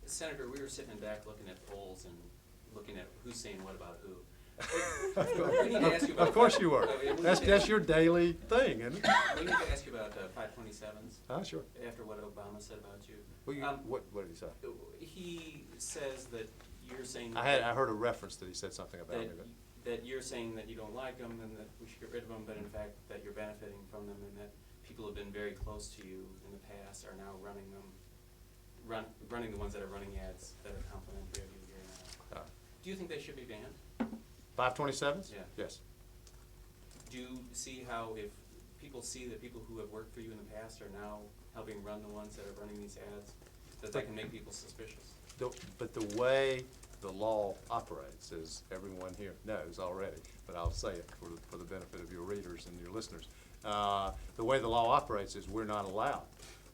Senator, we were sitting in back looking at polls and looking at who's saying what about who. We need to ask you about- Of course you were. we need That's, to- that's your daily thing, isn't it? We need to ask you about 527s. Sure. After what Obama said about you. Well, what did he say? He says that you're saying. I heard a reference that he said something about me, that, but. that you're saying that you don't like them and that we should get rid of them, but in fact that you're benefiting from them and that people who have been very close to you in the past are now running them, running the ones that are running ads that are complimentary of you here now. Do you think they should be banned? 527s? Yeah. Yes. Do you see how if people see that people who have worked for you in the past are now helping run the ones that are running these ads, that can make people suspicious? But the way the law operates, as everyone here knows already, but I'll say it for the benefit of your readers and your listeners. The way the law operates is we're not allowed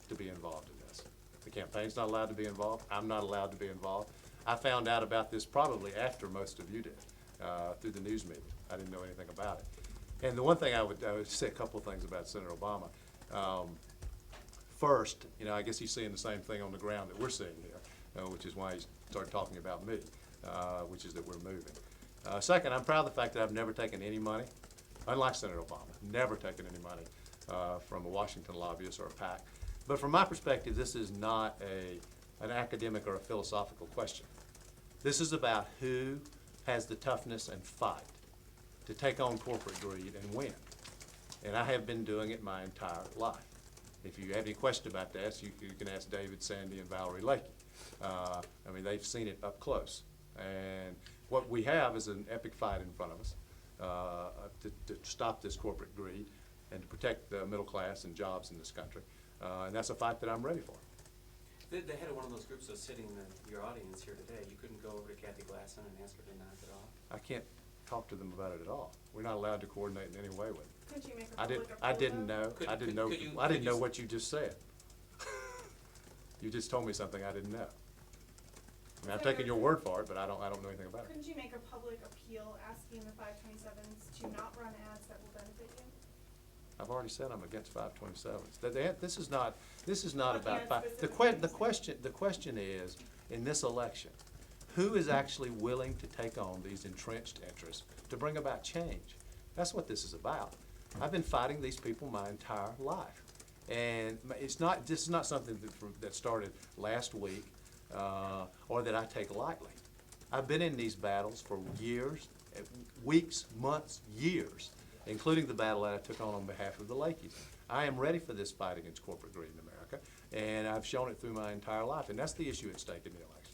to be involved in this. The campaign's not allowed to be involved. I'm not allowed to be involved. I found out about this probably after most of you did, through the news media. I didn't know anything about it. And the one thing I would say a couple of things about Senator Obama. First, I guess he's seeing the same thing on the ground that we're seeing here, which is why he started talking about me, which is that we're moving. Second, I'm proud of the fact that I've never taken any money, unlike Senator Obama, never taken any money from a Washington lobbyist or a PAC. But from my perspective, this is not an academic or a philosophical question. This is about who has the toughness and fight to take on corporate greed and win. And I have been doing it my entire life. If you have any question about that, you can ask David, Sandy, and Valerie Lakey. They've seen it up close. And what we have is an epic fight in front of us to stop this corporate greed and to protect the middle class and jobs in this country. And that's a fight that I'm ready for. The head of one of those groups was sitting in your audience here today. You couldn't go over to Kathy Glasson and ask her to knock it off? I can't talk to them about it at all. We're not allowed to coordinate in any way with them. Could you make a I public didn't know. Could- I didn't could- know. could you- I didn't could know you- what you just said. You just told me something I didn't know. I'm taking your word for it, but I don't know anything about it. Couldn't you make a public appeal asking the 527s to not run ads that will benefit you? I've already said I'm against 527s. This is not about Against five. The question is, in this election, who is actually willing to take on these entrenched interests to bring about change? That's what this is about. I've been fighting these people my entire life. And this is not something that started last week or that I take lightly. I've been in these battles for years, weeks, months, years, including the battle that I took on behalf of the Lakeys. I am ready for this fight against corporate greed in America, and I've shown it through my entire life, and that's the issue at stake in the election.